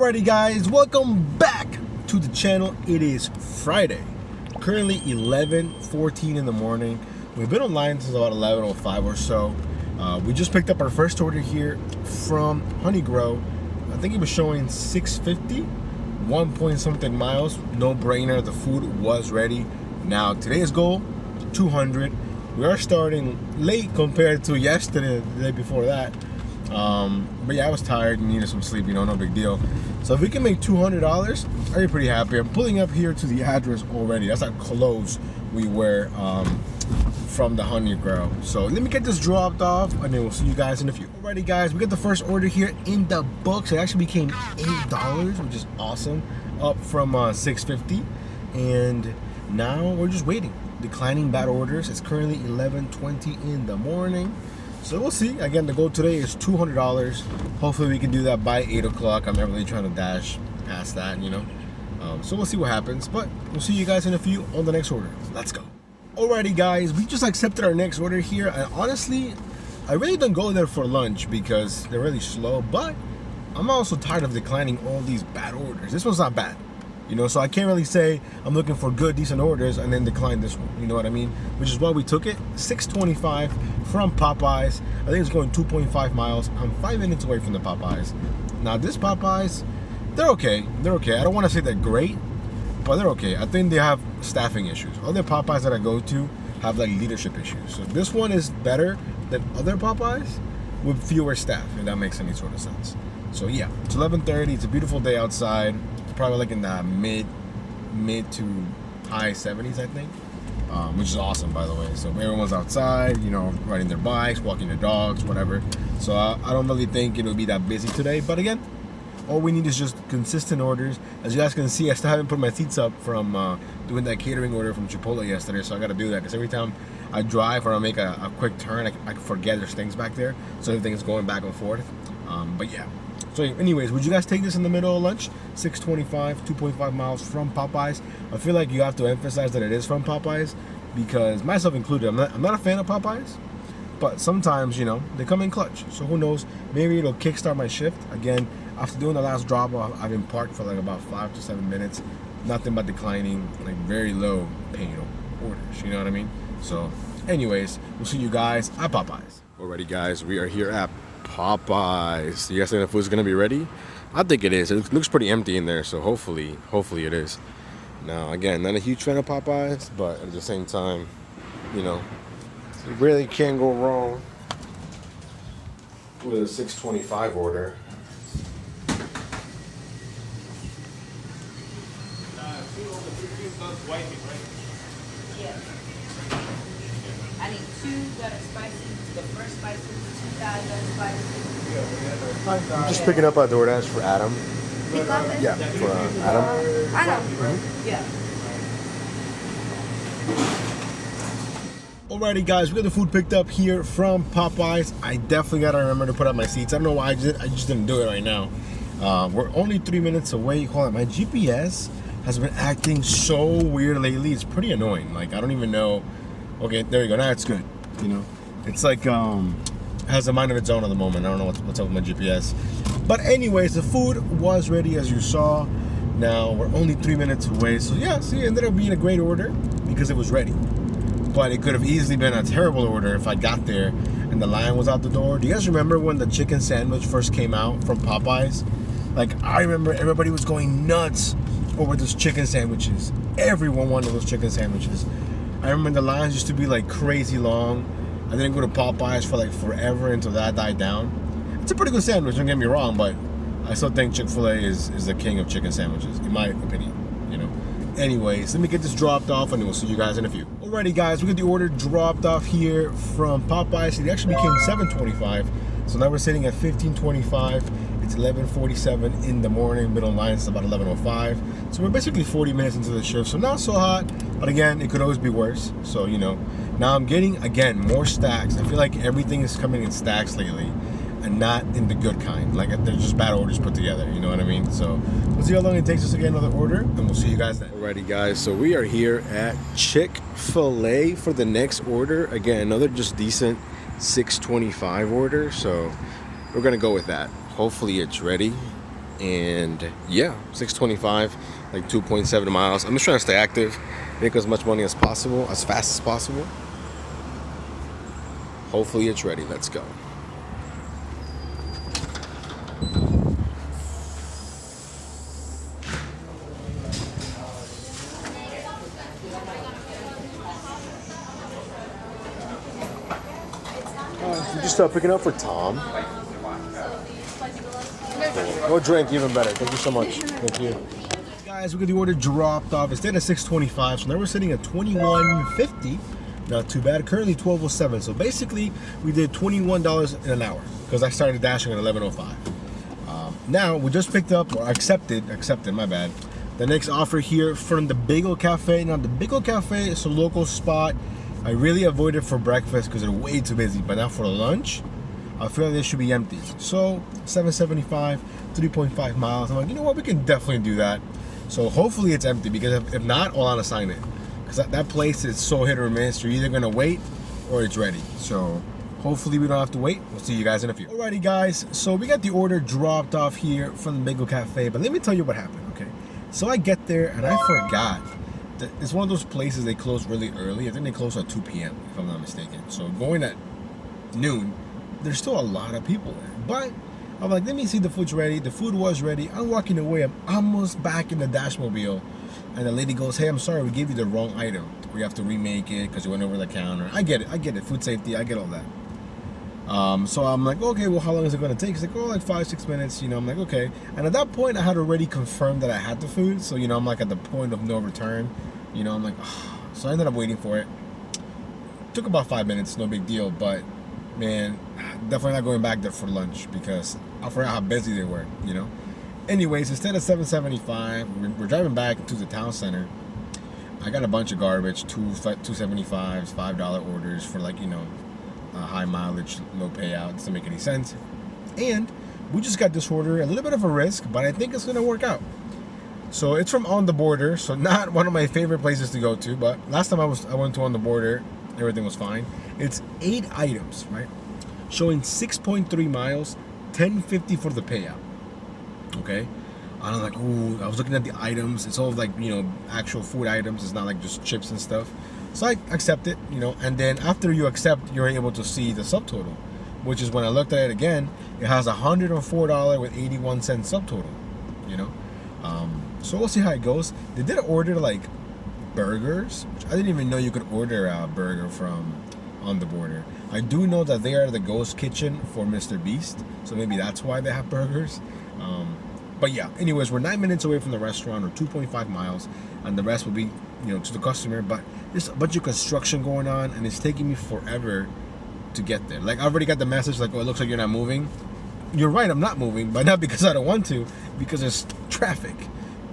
Alrighty guys, welcome back to the channel. It is Friday, currently 11:14 in the morning. We've been online since about 11:05 or so. We just picked up our first order here from Honey Grow. I think it was showing 650, 1 point something miles. No brainer, the food was ready. Now today's goal, 200. We are starting late compared to yesterday, the day before that. But yeah, I was tired and needed some sleep, no big deal. So if we can make $200, I'll be pretty happy. I'm pulling up here to the address already. That's how close we were from the Honey Grow. So let me get this dropped off and then we'll see you guys in a few. Alrighty guys, we got the first order here in the books. It actually became $8, which is awesome, up from $6.50. And now we're just waiting. Declining bad orders. It's currently 11:20 in the morning. So we'll see. Again, the goal today is $200. Hopefully we can do that by 8 o'clock. I'm not really trying to dash past that, So we'll see what happens. But we'll see you guys in a few on the next order. Let's go. Alrighty guys, we just accepted our next order here. And honestly, I really don't go there for lunch because they're really slow. But I'm also tired of declining all these bad orders. This one's not bad. So I can't really say I'm looking for good, decent orders and then decline this one. You know what I mean? Which is why we took it. $6.25 from Popeyes. I think it's going 2.5 miles. I'm 5 minutes away from the Popeyes. Now this Popeyes, they're okay. They're okay. I don't want to say they're great, but they're okay. I think they have staffing issues. Other Popeyes that I go to have like leadership issues. So this one is better than other Popeyes with fewer staff, if that makes any sort of sense. So yeah, it's 11:30. It's a beautiful day outside. Probably like in the mid to high 70s, I think, which is awesome, by the way. So everyone's outside, riding their bikes, walking their dogs, whatever. So I don't really think it'll be that busy today. But again, all we need is just consistent orders. As you guys can see, I still haven't put my seats up from doing that catering order from Chipotle yesterday. So I got to do that because every time I drive or I make a quick turn, I forget there's things back there. So everything is going back and forth. But yeah. So anyways, would you guys take this in the middle of lunch? $6.25, 2.5 miles from Popeyes. I feel like you have to emphasize that it is from Popeyes because, myself included, I'm not a fan of Popeyes, but sometimes, they come in clutch. So who knows, maybe it'll kickstart my shift. Again, after doing the last drop off, I've been parked for like about 5 to 7 minutes. Nothing but declining, like very low paying orders, you know what I mean? So anyways, we'll see you guys at Popeyes. Alrighty guys, we are here at Popeyes. You guys think the food's gonna be ready? I think it is. It looks pretty empty in there, so hopefully it is. Now again, not a huge fan of Popeyes, but at the same time, you really can't go wrong with a $6.25 order. Yeah. I need 2 that are spicy. The first spicy, 2 that are spicy. I'm just picking up a DoorDash for Adam. Pick up it? Yeah, for Adam. Adam. Mm-hmm. Yeah. Alrighty guys, we got the food picked up here from Popeyes. I definitely gotta remember to put up my seats. I don't know why I just didn't do it right now. We're only 3 minutes away. Hold on, my GPS has been acting so weird lately. It's pretty annoying. Like I don't even know. Okay, there you go. Now it's good. It's like has a mind of its own at the moment. I don't know what's up with my GPS. But anyways, the food was ready as you saw. Now we're only 3 minutes away. So yeah, see, it ended up being a great order because it was ready. But it could have easily been a terrible order if I got there and the line was out the door. Do you guys remember when the chicken sandwich first came out from Popeyes? Like I remember everybody was going nuts over those chicken sandwiches. Everyone wanted those chicken sandwiches. I remember the lines used to be like crazy long. I didn't go to Popeyes for like forever until that died down. It's a pretty good sandwich, don't get me wrong, but I still think Chick-fil-A is the king of chicken sandwiches, in my opinion, Anyways, let me get this dropped off and we'll see you guys in a few. Alrighty guys, we got the order dropped off here from Popeyes. It actually became $7.25, so now we're sitting at $15.25. It's 11:47 in the morning. Middle line is about 11:05. So we're basically 40 minutes into the shift. So not so hot, but again, it could always be worse. So now I'm getting again more stacks. I feel like everything is coming in stacks lately, and not in the good kind. Like they're just bad orders put together. You know what I mean? So we'll see how long it takes us to get another order, and we'll see you guys then. Alrighty guys, so we are here at Chick-fil-A for the next order. Again, another just decent $6.25 order. So we're gonna go with that. Hopefully it's ready And yeah, 625, like 2.7 miles. I'm just trying to stay active, make as much money as possible, as fast as possible. Hopefully it's ready. Let's go. You just picking up for Tom. No drink, even better. Thank you so much. Thank you. Guys, we got the order dropped off. Instead of 625, so now we're sitting at 21.50. Not too bad. Currently 12.07. So basically, we did $21 in an hour because I started dashing at 11.05. Now we just picked up, or accepted. My bad. The next offer here from the Bagel Cafe. Now the Bagel Cafe is a local spot. I really avoid it for breakfast because they're way too busy. But now for lunch, I feel like they should be empty. So $7.75, 3.5 miles. I'm like, you know what? We can definitely do that. So hopefully it's empty, because if not, I'll unassign it. Because that place is so hit or miss. You're either gonna wait or it's ready. So hopefully we don't have to wait. We'll see you guys in a few. Alrighty guys, so we got the order dropped off here from the Bagel Cafe. But let me tell you what happened, okay? So I get there and I forgot. It's one of those places they close really early. I think they close at 2 p.m. if I'm not mistaken. So going at noon, there's still a lot of people there. But I'm like, let me see the food's ready. The food was ready. I'm walking away. I'm almost back in the Dashmobile. And the lady goes, hey, I'm sorry, we gave you the wrong item. We have to remake it because you went over the counter. I get it. Food safety, I get all that. So I'm like, okay, well, how long is it going to take? She's like, oh, like 5-6 minutes. You know, I'm like, okay. And at that point, I had already confirmed that I had the food. So, you know, I'm like at the point of no return. You know, I'm like, oh. So I ended up waiting for it. Took about 5 minutes, no big deal. But, man, definitely not going back there for lunch because I forgot how busy they were, you know. Anyways, instead of $7.75, we're driving back to the town center. I got a bunch of garbage, $2.75s, $5 orders for, like, you know, high mileage, low payout. Doesn't make any sense. And we just got this order, a little bit of a risk, but I think it's going to work out. So it's from On the Border, so not one of my favorite places to go to, but last time I went to On the Border, everything was fine. It's 8 items, right? Showing 6.3 miles, $10.50 for the payout. Okay? And I'm like, ooh, I was looking at the items. It's all like, you know, actual food items. It's not like just chips and stuff. So I accept it, you know, and then after you accept, you're able to see the subtotal, which is when I looked at it again, it has $104 with 81 cents subtotal, you know? So we'll see how it goes. They did order like burgers, which I didn't even know you could order a burger from On the Border. I do know that they are the ghost kitchen for Mr. Beast, so maybe that's why they have burgers. But yeah, anyways, we're 9 minutes away from the restaurant, or 2.5 miles, and the rest will be, you know, to the customer. But there's a bunch of construction going on, and it's taking me forever to get there. Like, I already got the message, like, oh, it looks like you're not moving. You're right, I'm not moving, but not because I don't want to, because there's traffic.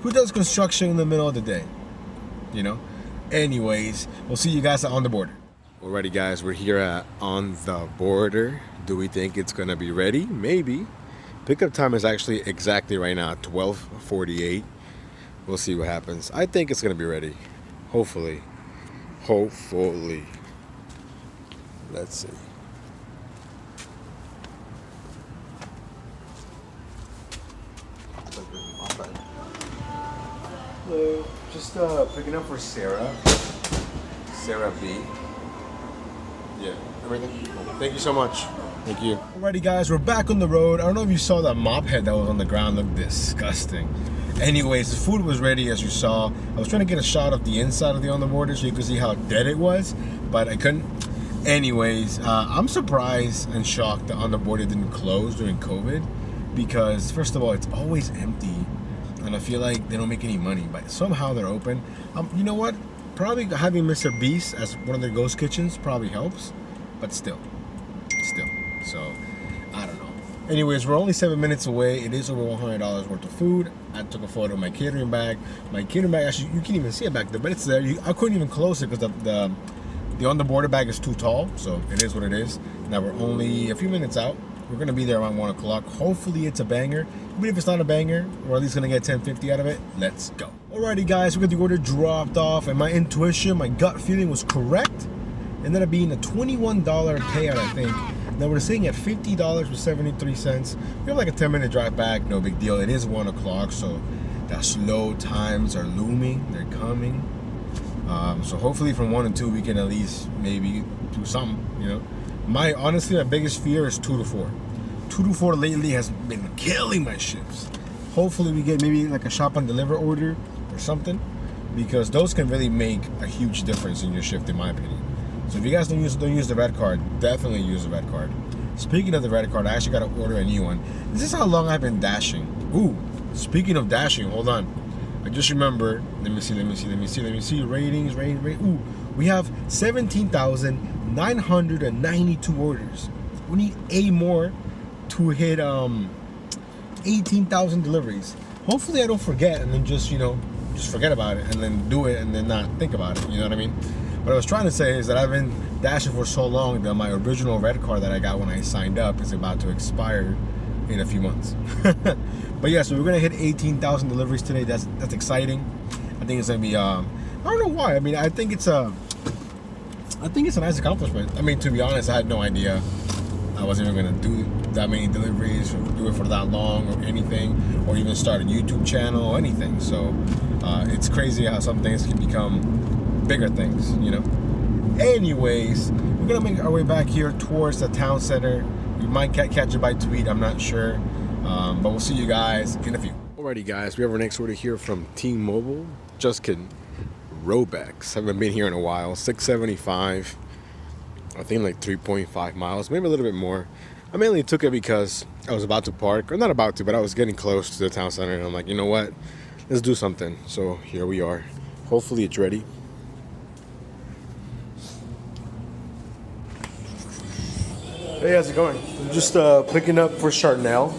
Who does construction in the middle of the day? You know? Anyways, we'll see you guys On the Border. Alrighty, guys, we're here at On the Border. Do we think it's gonna be ready? Maybe. Pickup time is actually exactly right now, 12:48. We'll see what happens. I think it's gonna be ready. Hopefully. Hopefully. Let's see. Hello. Just picking up for Sarah. Sarah B. Yeah, everything. Thank you so much. Thank you. Alrighty, guys, we're back on the road. I don't know if you saw that mop head that was on the ground. Looked disgusting. Anyways, the food was ready, as you saw. I was trying to get a shot of the inside of the On the Border so you could see how dead it was, but I couldn't. Anyways, I'm surprised and shocked that On the Border didn't close during COVID, because first of all, it's always empty, and I feel like they don't make any money, but somehow they're open. You know what? Probably having Mr. Beast as one of their ghost kitchens probably helps, but still. So, I don't know. Anyways, we're only 7 minutes away. It is over $100 worth of food. I took a photo of my catering bag. My catering bag, actually, you can't even see it back there, but it's there. I couldn't even close it because the On the Border bag is too tall, so it is what it is. Now we're only a few minutes out. We're gonna be there around 1 o'clock. Hopefully it's a banger. Even if it's not a banger, we're at least gonna get $10.50 out of it. Let's go. Alrighty, guys, we got the order dropped off, and my intuition, my gut feeling was correct. It ended up being a $21 payout, I think. Now we're sitting at $50.73. We have like a 10-minute drive back, no big deal. It is 1 o'clock, so the slow times are looming, they're coming. So hopefully from 1 to 2 we can at least maybe do something, you know. Honestly, my biggest fear is 2 to 4. 2 to 4 lately has been killing my shifts. Hopefully we get maybe like a shop on deliver order or something, because those can really make a huge difference in your shift, in my opinion. So if you guys don't use the red card, definitely use the red card. Speaking of the red card, I actually got to order a new one. This is how long I've been dashing. Ooh, speaking of dashing, hold on. I just remember, let me see. Ratings. Ooh, we have 17,992 orders. We need 8 more to hit 18,000 deliveries. Hopefully I don't forget and then just forget about it and then do it and then not think about it. You know what I mean? What I was trying to say is that I've been dashing for so long that my original red card that I got when I signed up is about to expire in a few months. But yeah, so we're gonna hit 18,000 deliveries today. That's exciting. I think it's gonna be I don't know why. I mean, I think it's a nice accomplishment. I mean, to be honest, I had no idea I wasn't even gonna do that many deliveries or do it for that long or anything, or even start a YouTube channel or anything. So it's crazy how some things can become bigger things, you know. Anyways, we're gonna make our way back here towards the town center. We might catch a bite to eat, I'm not sure, but we'll see you guys in a few. Alrighty guys, we have our next order here from T-Mobile. Just kidding, Robux. Haven't been here in a while. $6.75, I think like 3.5 miles, maybe a little bit more. I mainly took it because I was about to park, or not about to, but I was getting close to the town center, and I'm like, you know what, let's do something. So here we are. Hopefully it's ready. Hey, how's it going? I'm just picking up for Charnel.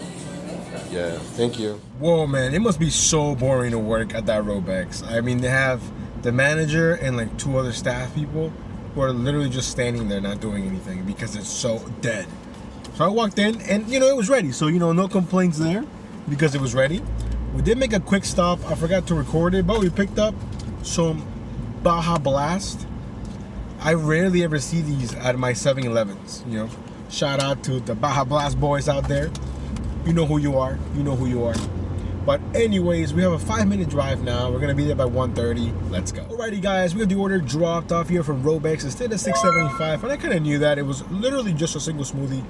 Yeah, thank you. Whoa, man, it must be so boring to work at that Robux. I mean, they have the manager and like 2 other staff people who are literally just standing there not doing anything because it's so dead. So I walked in and, you know, it was ready. So, you know, no complaints there because it was ready. We did make a quick stop. I forgot to record it, but we picked up some Baja Blast. I rarely ever see these at my 7-Elevens, you know. Shout out to the Baja Blast boys out there. You know who you are. You know who you are. But anyways, we have a 5-minute drive now. We're gonna be there by 1:30. Let's go. Alrighty guys, we have the order dropped off here from Robux. It's still at $6.75, and I kind of knew that. It was literally just a single smoothie.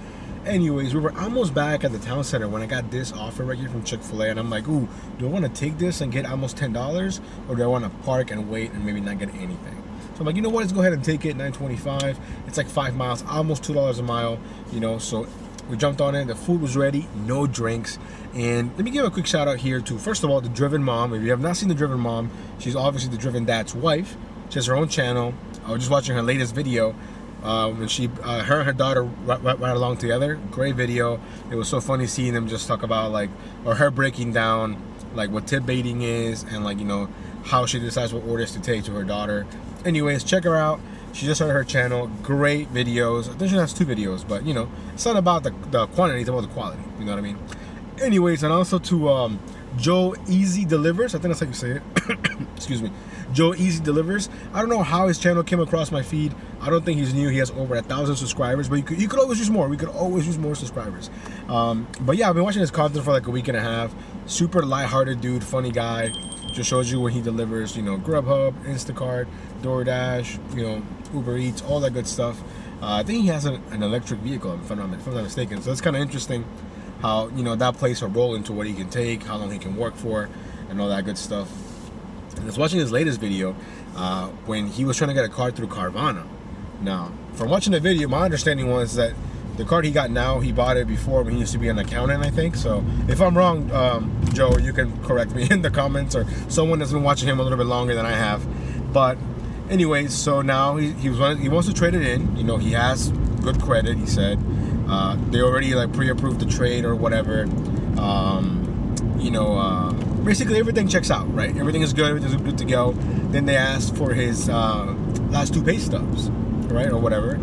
Anyways, we were almost back at the town center when I got this offer right here from Chick-fil-A, and I'm like, ooh, do I want to take this and get almost $10, or do I want to park and wait and maybe not get anything? So I'm like, you know what, let's go ahead and take it. $9.25. It's like 5 miles, almost $2 a mile, you know. So we jumped on it. The food was ready, no drinks. And let me give a quick shout out here to, first of all, the Driven Mom. If you have not seen the Driven Mom, she's obviously the Driven Dad's wife. She has her own channel. I was just watching her latest video when her and her daughter ride along together. Great video. It was so funny seeing them just talk about like, or her breaking down like what tip baiting is and like, you know, how she decides what orders to take to her daughter. Anyways, check her out. She just started her channel. Great videos. I think she has 2 videos, but you know, it's not about the quantity, it's about the quality. You know what I mean? Anyways, and also to Joe Easy Delivers. I think that's how you say it. Excuse me. Joe Easy Delivers. I don't know how his channel came across my feed. I don't think he's new. He has over 1,000 subscribers, but you could always use more. We could always use more subscribers. But yeah, I've been watching his content for like a week and a half. Super lighthearted dude, funny guy. Just shows you when he delivers, you know, Grubhub, Instacart, DoorDash, you know, Uber Eats, all that good stuff. I think he has an electric vehicle, if I'm not mistaken. So it's kind of interesting how, you know, that plays a role into what he can take, how long he can work for, and all that good stuff. And I was watching his latest video when he was trying to get a card through Carvana. Now, from watching the video, my understanding was that the card he got now, he bought it before when he used to be an accountant, I think. So if I'm wrong, Joe, you can correct me in the comments, or someone that's been watching him a little bit longer than I have. But anyways, so now he wants to trade it in. You know, he has good credit, he said. They already like pre-approved the trade or whatever. You know, basically everything checks out, right? Everything is good, everything's good to go. Then they asked for his last 2 pay stubs, right, or whatever.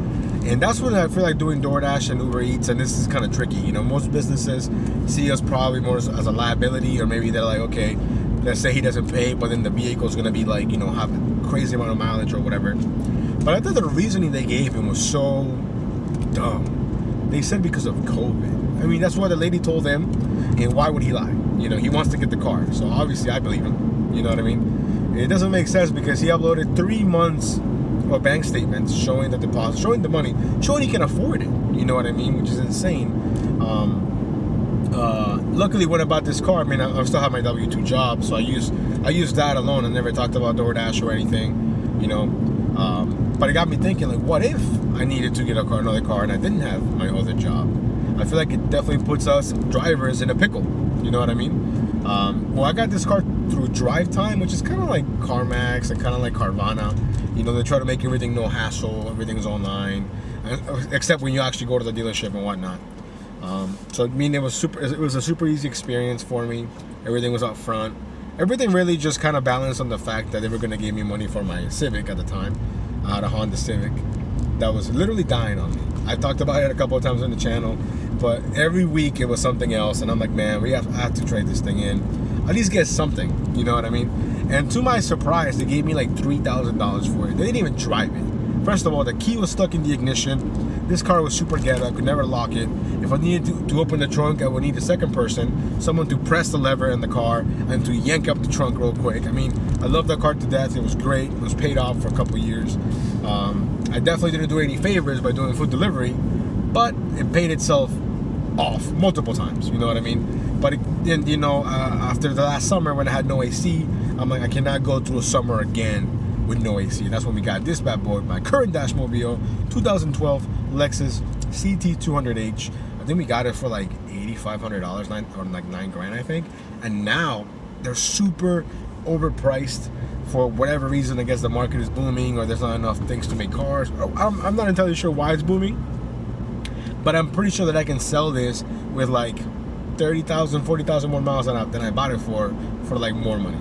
And that's when I feel like doing DoorDash and Uber Eats, and this is kind of tricky. You know, most businesses see us probably more as a liability, or maybe they're like, okay, let's say he doesn't pay, but then the vehicle's gonna be like, you know, have a crazy amount of mileage or whatever. But I thought the reasoning they gave him was so dumb. They said because of COVID. I mean, that's what the lady told him, and why would he lie? You know, he wants to get the car, so obviously I believe him. You know what I mean? It doesn't make sense because he uploaded 3 months of bank statements showing the deposit, showing the money, showing he can afford it. You know what I mean? Which is insane. Luckily, when I bought this car, I mean, I still have my W-2 job, so I used that alone. I never talked about DoorDash or anything, you know. But it got me thinking, like, what if I needed to get another car and I didn't have my other job? I feel like it definitely puts us drivers in a pickle. You know what I mean? Well, I got this car through Drive Time, which is kind of like CarMax and kind of like Carvana. You know, they try to make everything no hassle, everything's online, except when you actually go to the dealership and whatnot. So I mean, it was a super easy experience for me. Everything was up front. Everything really just kind of balanced on the fact that they were going to give me money for my Civic at the time. I had a Honda Civic that was literally dying on me. I talked about it a couple of times on the channel, but every week it was something else, and I'm like, man, I have to trade this thing in. At least get something, you know what I mean? And to my surprise, they gave me like $3,000 for it. They didn't even drive it. First of all, the key was stuck in the ignition. This car was super ghetto. I could never lock it. If I needed to open the trunk, I would need a second person, someone to press the lever in the car and to yank up the trunk real quick. I mean, I love that car to death. It was great. It was paid off for a couple years. I definitely didn't do any favors by doing food delivery, but it paid itself off multiple times. You know what I mean? But then, you know, after the last summer when I had no AC, I'm like, I cannot go through a summer again with no AC. That's when we got this bad boy, my current Dash Mobile, 2012 Lexus CT200H. I think we got it for like $8,500, or like $9,000, I think. And now they're super overpriced for whatever reason. I guess the market is booming, or there's not enough things to make cars. I'm not entirely sure why it's booming, but I'm pretty sure that I can sell this with like 30,000, 40,000 more miles than I bought it for like more money,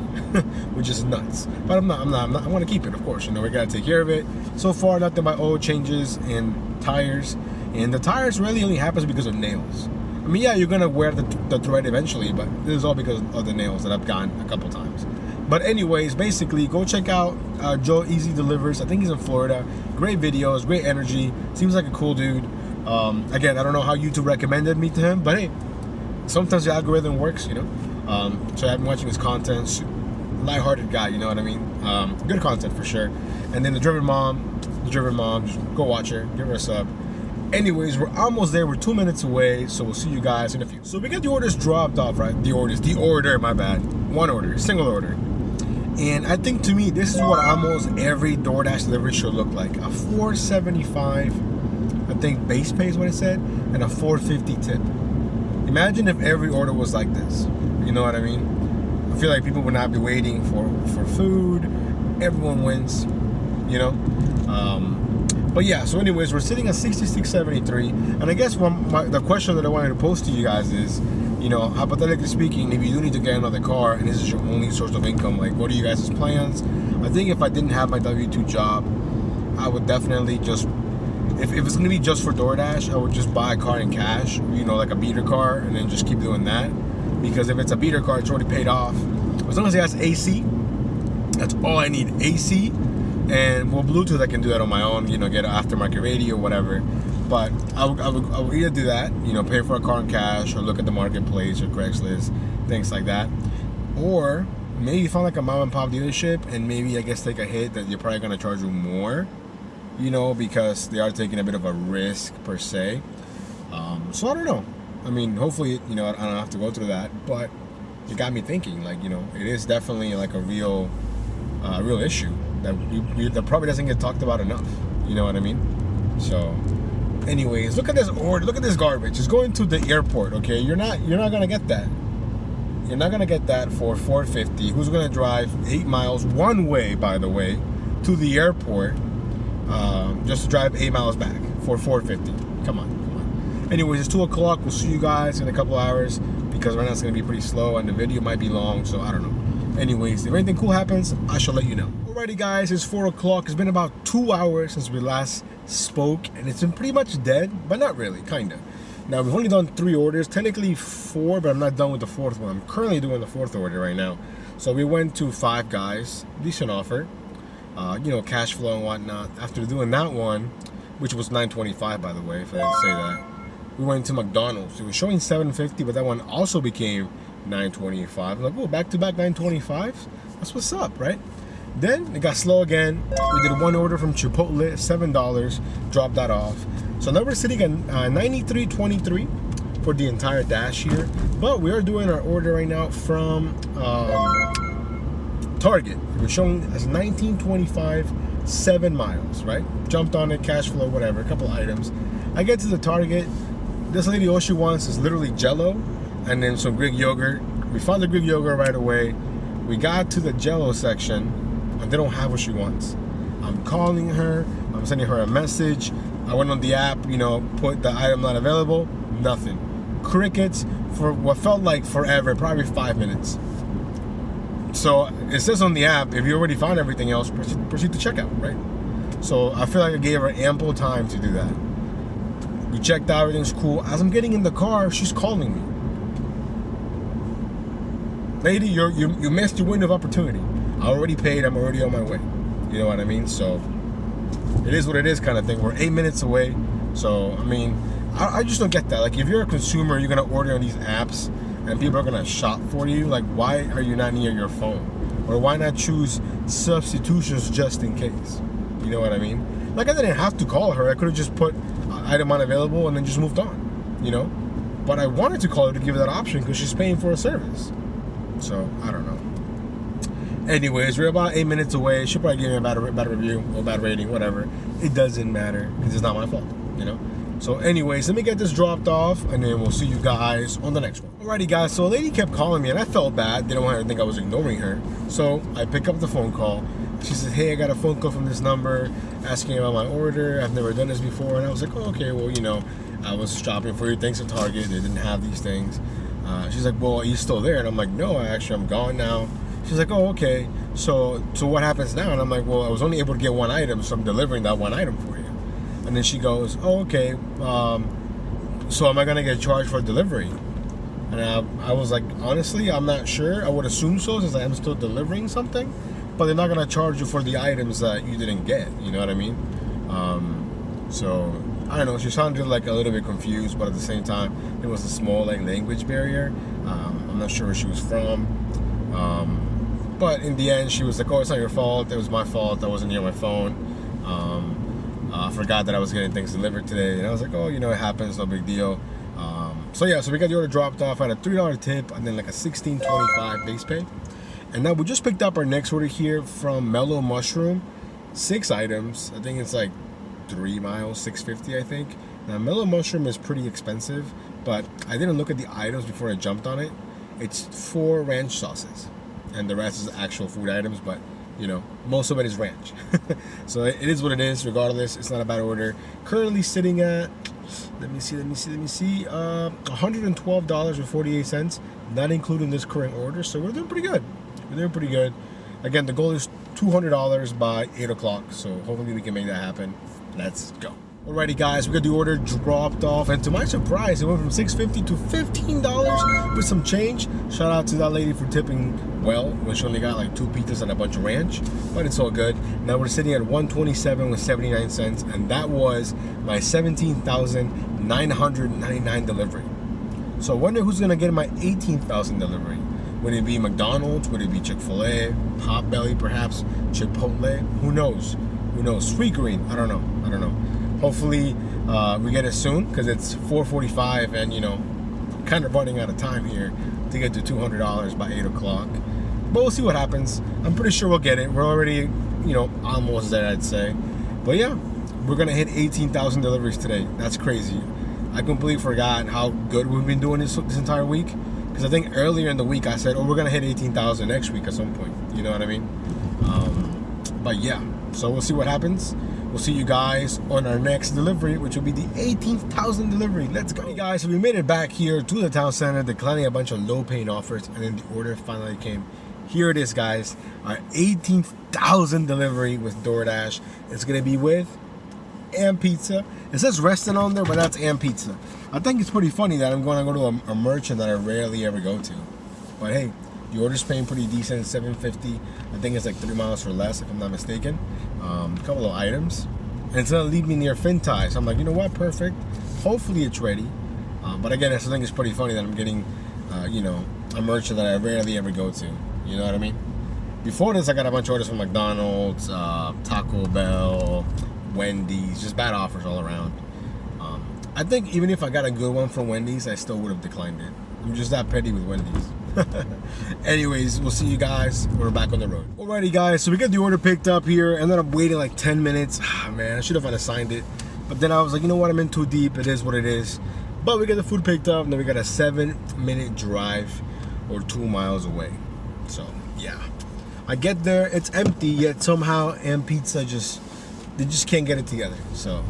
which is nuts. But I'm not. I want to keep it, of course. You know, we gotta take care of it. So far, nothing but oil changes and tires, and the tires really only happens because of nails. I mean, yeah, you're gonna wear the thread eventually, but this is all because of the nails that I've gotten a couple times. But anyways, basically, go check out Joe Easy Delivers. I think he's in Florida. Great videos, great energy. Seems like a cool dude. Again, I don't know how YouTube recommended me to him, but hey, sometimes the algorithm works, you know. So I've been watching his content. Lighthearted guy, you know what I mean? Good content for sure. And then the driven mom, just go watch her, give her a sub. Anyways, we're almost there. We're 2 minutes away, so we'll see you guys in a few. So we got the orders dropped off, right? The order, my bad. One order, single order. And I think, to me, this is what almost every DoorDash delivery should look like. A $4.75, I think base pay is what it said, and a $4.50 tip. Imagine if every order was like this. You know what I mean? I feel like people would not be waiting for food. Everyone wins, you know? But yeah, so anyways, we're sitting at 66.73, and I guess the question that I wanted to pose to you guys is, you know, hypothetically speaking, if you do need to get another car and this is your only source of income, like, what are you guys' plans? I think if I didn't have my W-2 job, I would definitely just, if it's gonna be just for DoorDash, I would just buy a car in cash, you know, like a beater car, and then just keep doing that. Because if it's a beater car, it's already paid off. As long as it has AC, that's all I need, AC. And well, Bluetooth, I can do that on my own, you know, get an aftermarket radio or whatever. But I would either do that, you know, pay for a car in cash, or look at the marketplace or Craigslist, things like that. Or maybe find like a mom and pop dealership and maybe, I guess, take a hit that you're probably gonna charge you more, you know, because they are taking a bit of a risk per se. So I don't know. I mean, hopefully, you know, I don't have to go through that, but it got me thinking, like, you know, it is definitely like a real issue that probably doesn't get talked about enough. You know what I mean? So, anyways, look at this order. Look at this garbage. It's going to the airport. Okay, you're not gonna get that. You're not gonna get that for $4.50. Who's gonna drive 8 miles one way, by the way, to the airport just to drive 8 miles back for $4.50? Come on. Anyways, it's 2 o'clock. We'll see you guys in a couple hours because right now it's gonna be pretty slow and the video might be long, so I don't know. Anyways, if anything cool happens, I shall let you know. Alrighty guys, it's 4 o'clock. It's been about 2 hours since we last spoke, and it's been pretty much dead, but not really, kinda. Now, we've only done 3 orders, technically 4, but I'm not done with the 4th one. I'm currently doing the 4th order right now. So we went to Five Guys, decent offer, you know, cash flow and whatnot. After doing that one, which was $9.25 by the way, if I didn't say that, we went to McDonald's. It was showing $7.50, but that one also became $9.25. I'm like, oh, back-to-back $9.25? That's what's up, right? Then it got slow again. We did one order from Chipotle, $7, dropped that off. So now we're sitting at $93.23 for the entire dash here. But we are doing our order right now from Target. We're showing as $19.25, 7 miles, right? Jumped on it, cash flow, whatever, a couple items. I get to the Target. This lady, all she wants is literally Jello and then some Greek yogurt. We found the Greek yogurt right away. We got to the Jello section and they don't have what she wants. I'm calling her, I'm sending her a message. I went on the app, you know, put the item not available, nothing. Crickets for what felt like forever, probably 5 minutes. So it says on the app, if you already found everything else, proceed to checkout, right? So I feel like I gave her ample time to do that. We checked out, everything's cool. As I'm getting in the car, she's calling me. Lady, you missed your window of opportunity. I already paid, I'm already on my way. You know what I mean? So it is what it is kind of thing. We're 8 minutes away. So, I mean, I just don't get that. Like, if you're a consumer, you're going to order on these apps and people are going to shop for you. Like, why are you not near your phone? Or why not choose substitutions just in case? You know what I mean? Like, I didn't have to call her. I could have just put item unavailable and then just moved on, you know? But I wanted to call her to give her that option because she's paying for a service. So, I don't know. Anyways, we're about 8 minutes away. She'll probably give me a bad review or bad rating, whatever. It doesn't matter because it's not my fault, you know? So anyways, let me get this dropped off and then we'll see you guys on the next one. Alrighty guys, so a lady kept calling me and I felt bad. Didn't want her to think I was ignoring her. So I pick up the phone call. She said, hey, I got a phone call from this number asking about my order. I've never done this before. And I was like, oh, okay, well, you know, I was shopping for your things at Target. They didn't have these things. She's like, well, are you still there? And I'm like, no, I'm gone now. She's like, oh, okay. So what happens now? And I'm like, well, I was only able to get one item, so I'm delivering that one item for you. And then she goes, oh, okay. So am I gonna get charged for delivery? And I was like, honestly, I'm not sure. I would assume so, since I am still delivering something. But they're not gonna charge you for the items that you didn't get. You know what I mean? So I don't know. She sounded like a little bit confused, but at the same time, it was a small like language barrier. I'm not sure where she was from. But in the end, she was like, oh, it's not your fault. It was my fault. I wasn't near my phone. I forgot that I was getting things delivered today. And I was like, oh, you know, it happens. No big deal. So yeah, so we got the order dropped off. I had a $3 tip and then like a $16.25 base pay. And now we just picked up our next order here from Mellow Mushroom. 6 items. I think it's like 3 miles, $6.50, I think. Now, Mellow Mushroom is pretty expensive, but I didn't look at the items before I jumped on it. It's 4 ranch sauces. And the rest is actual food items, but you know, most of it is ranch. So it is what it is. Regardless, it's not a bad order. Currently sitting at, let me see, $112.48, not including this current order. So we're doing pretty good. Again, the goal is $200 by 8 o'clock. So hopefully we can make that happen. Let's go. Alrighty guys, we got the order dropped off, and to my surprise, it went from $6.50 to $15 with some change. Shout out to that lady for tipping well, when she only got like 2 pizzas and a bunch of ranch, but it's all good. Now we're sitting at $127 with 79 cents, and that was my $17,999 delivery. So I wonder who's gonna get my $18,000 delivery. Would it be McDonald's? Would it be Chick-fil-A? Potbelly, perhaps? Chipotle? Who knows? Sweet Green? I don't know. Hopefully we get it soon because it's 4:45 and you know, kind of running out of time here to get to $200 by 8 o'clock. But we'll see what happens. I'm pretty sure we'll get it. We're already, you know, almost there, I'd say. But yeah, we're gonna hit 18,000 deliveries today. That's crazy. I completely forgot how good we've been doing this entire week. Because I think earlier in the week I said, oh, we're gonna hit 18,000 next week at some point. You know what I mean? But yeah, so we'll see what happens. We'll see you guys on our next delivery, which will be the 18,000 delivery. Let's go. Hey guys, so we made it back here to the town center, declining a bunch of low-paying offers, and then the order finally came. Here it is, guys. Our 18,000 delivery with DoorDash. It's gonna be with and pizza. It says restaurant on there, but that's and pizza. I think it's pretty funny that I'm going to go to a merchant that I rarely ever go to. But hey, the order's paying pretty decent, $7.50. I think it's like 3 miles or less, if I'm not mistaken. A couple of items. And it's going to leave me near Fintai. So I'm like, you know what? Perfect. Hopefully it's ready. But again, I still think it's pretty funny that I'm getting, you know, a merchant that I rarely ever go to. You know what I mean? Before this, I got a bunch of orders from McDonald's, Taco Bell, Wendy's, just bad offers all around. I think even if I got a good one from Wendy's, I still would have declined it. I'm just that petty with Wendy's. Anyways, we'll see you guys when we're back on the road. Alrighty guys, so we got the order picked up here, ended up waiting like 10 minutes. Man, I should have unassigned it. But then I was like, you know what, I'm in too deep, it is what it is. But we got the food picked up, and then we got a 7-minute drive or 2 miles away. So yeah, I get there, it's empty, yet somehow Pizza they just can't get it together. So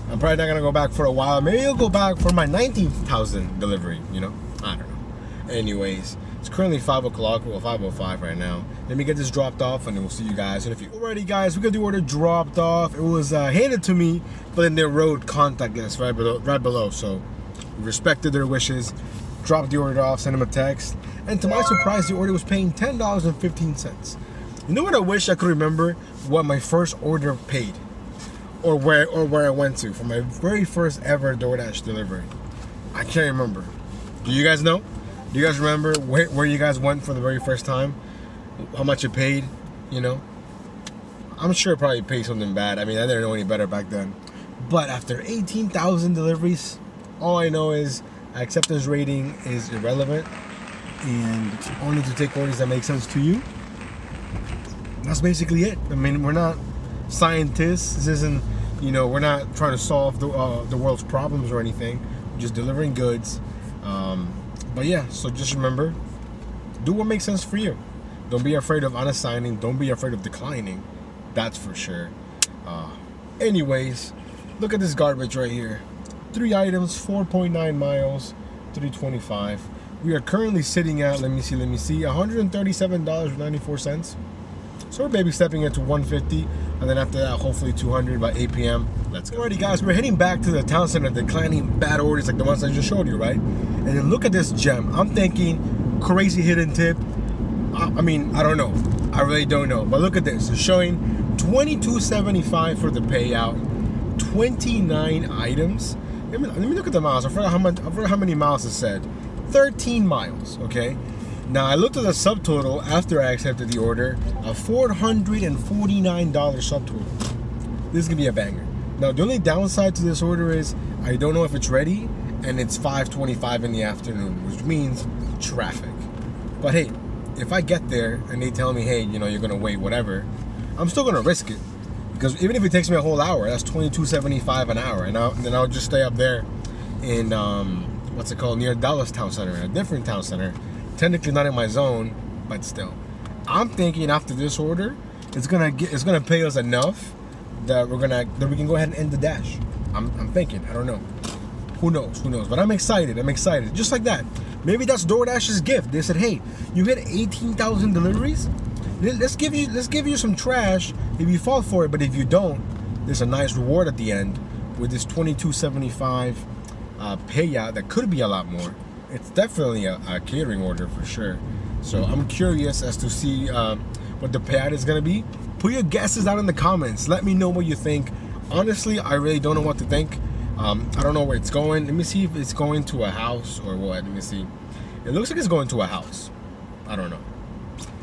I'm probably not gonna go back for a while. Maybe I'll go back for my 19,000 delivery, you know? I don't know. Anyways, it's currently 5 o'clock, well 5:05 right now. Let me get this dropped off and then we'll see you guys in a few. Alrighty guys, we got the order dropped off. It was handed to me, but then they wrote contact us right below. So we respected their wishes, dropped the order off, sent them a text. And to my surprise, the order was paying $10.15. You know what I wish I could remember? What my first order paid. Or where I went to for my very first ever DoorDash delivery. I can't remember. Do you guys know? Do you guys remember where you guys went for the very first time? How much it paid? You know? I'm sure it probably paid something bad. I mean, I didn't know any better back then. But after 18,000 deliveries, all I know is acceptance rating is irrelevant and only to take orders that make sense to you. That's basically it. I mean, we're not scientists. This isn't, you know, we're not trying to solve the world's problems or anything. We're just delivering goods. But yeah, so just remember, do what makes sense for you. Don't be afraid of unassigning. Don't be afraid of declining. That's for sure. Anyways, look at this garbage right here. 3 items, 4.9 miles, $3.25. We are currently sitting at, let me see, $137.94. So we're maybe stepping into $150, and then after that, hopefully $200 by 8 p.m. Let's go. Alrighty guys, we're heading back to the town center, declining bad orders like the ones I just showed you, right? And then look at this gem. I'm thinking crazy hidden tip. I mean, I don't know. I really don't know. But look at this. It's showing $22.75 for the payout, 29 items. Let me look at the miles. I forgot how many miles it said. 13 miles, okay? Now, I looked at the subtotal after I accepted the order, a $449 subtotal. This is gonna be a banger. Now, the only downside to this order is I don't know if it's ready, and it's 5:25 in the afternoon, which means traffic. But hey, if I get there and they tell me, hey, you know, you're gonna wait, whatever, I'm still gonna risk it. Because even if it takes me a whole hour, that's $22.75 an hour, and then I'll just stay up there in what's it called, near Dallas Town Center, a different town center, technically not in my zone, but still. I'm thinking after this order, it's gonna pay us enough that we can go ahead and end the dash. I'm thinking, I don't know. Who knows? But I'm excited. Just like that. Maybe that's DoorDash's gift. They said, hey, you hit 18,000 deliveries. Let's give you some trash if you fall for it, but if you don't, there's a nice reward at the end with this $22.75 payout that could be a lot more. It's definitely a catering order for sure. So I'm curious as to see what the payout is gonna be. Put your guesses out in the comments. Let me know what you think. Honestly, I really don't know what to think. I don't know where it's going. Let me see if it's going to a house or what. Let me see. It looks like it's going to a house. I don't know.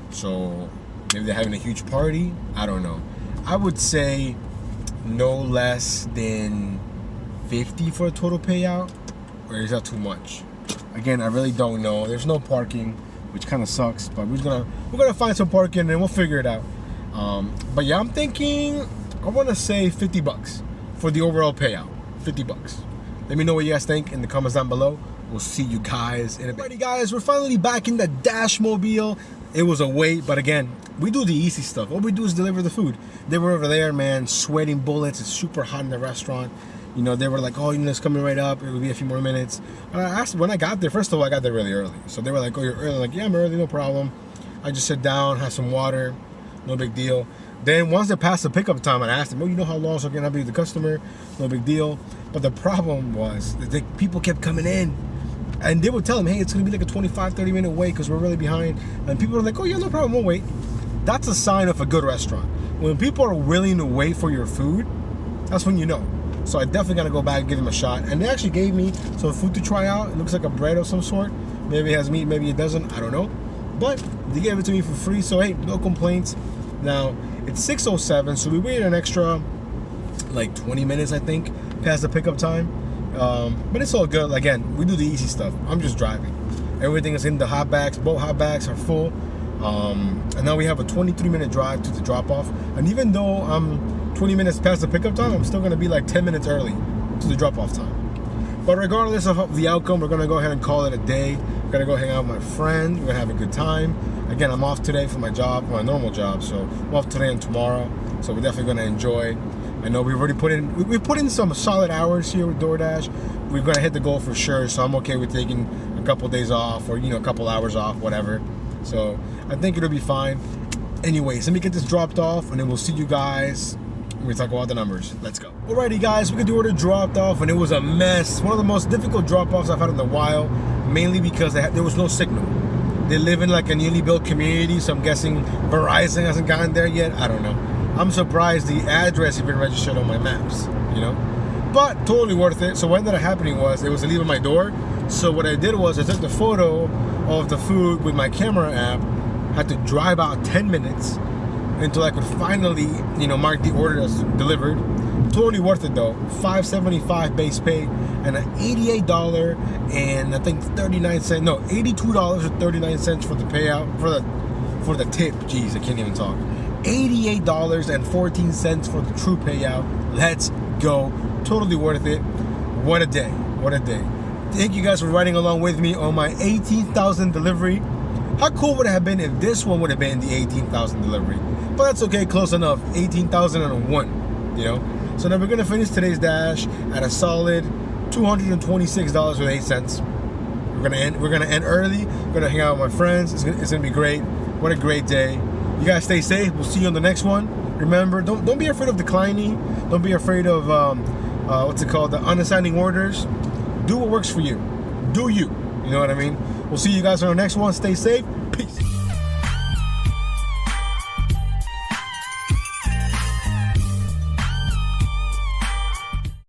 So maybe they're having a huge party. I don't know. I would say no less than 50 for a total payout, or is that too much? Again, I really don't know. There's no parking, which kind of sucks, but we're gonna find some parking and we'll figure it out. But yeah, I'm thinking I want to say $50 for the overall payout. $50. Let me know what you guys think in the comments down below. We'll see you guys in a bit. Alrighty guys, we're finally back in the Dash Mobile. It was a wait, but again, we do the easy stuff. All we do is deliver the food. They were over there, man, sweating bullets. It's super hot in the restaurant. You know, they were like, oh, you know, it's coming right up. It will be a few more minutes. And I asked when I got there. First of all, I got there really early. So they were like, oh, you're early. I'm like, yeah, I'm early, no problem. I just sit down, have some water, no big deal. Then once they passed the pickup time, I asked them, oh, you know how long so can I be the customer? No big deal. But the problem was that people kept coming in. And they would tell them, hey, it's going to be like a 25, 30-minute wait because we're really behind. And people are like, oh, yeah, no problem, we'll wait. That's a sign of a good restaurant. When people are willing to wait for your food, that's when you know. So I definitely gotta go back and give them a shot. And they actually gave me some food to try out. It looks like a bread of some sort. Maybe it has meat, maybe it doesn't, I don't know. But they gave it to me for free, so hey, no complaints. Now, it's 6:07, so we waited an extra, like 20 minutes, I think, past the pickup time. But it's all good. Again, we do the easy stuff. I'm just driving. Everything is in the hot bags. Both hot bags are full. And now we have a 23-minute drive to the drop-off. And even though I'm 20 minutes past the pickup time, I'm still gonna be like 10 minutes early to the drop-off time. But regardless of the outcome, we're gonna go ahead and call it a day. We're gonna go hang out with my friend. We're gonna have a good time. Again, I'm off today for my job, my normal job. So I'm off today and tomorrow. So we're definitely gonna enjoy. I know we've already put in some solid hours here with DoorDash. We're gonna hit the goal for sure. So I'm okay with taking a couple days off, or a couple hours off, whatever. So I think it'll be fine. Anyways, let me get this dropped off, and then we'll see you guys when we talk about the numbers. Let's go. Alrighty, guys, we got the order dropped off, and it was a mess. One of the most difficult drop-offs I've had in a while, mainly because there was no signal. They live in like a newly built community, so I'm guessing Verizon hasn't gotten there yet. I don't know. I'm surprised the address even registered on my maps, But totally worth it. So what ended up happening was it was leaving my door. So what I did was I took the photo of the food with my camera app, had to drive out 10 minutes until I could finally, mark the order as delivered. Totally worth it though. $5.75 base pay and an $88 and I think 39 cents. No, $82.39 for the payout for the tip. Jeez, I can't even talk. $88.14 for the true payout. Let's go. Totally worth it. What a day. What a day. Thank you guys for riding along with me on my 18,000 delivery. How cool would it have been if this one would have been the 18,000 delivery? But that's okay, close enough. 18,001, So now we're gonna finish today's dash at a solid $226.08. We're gonna end early. We're gonna hang out with my friends. It's gonna be great. What a great day. You guys stay safe. We'll see you on the next one. Remember, don't be afraid of declining. Don't be afraid of the unassigning orders. Do what works for you. Do you. You know what I mean? We'll see you guys on the next one. Stay safe. Peace.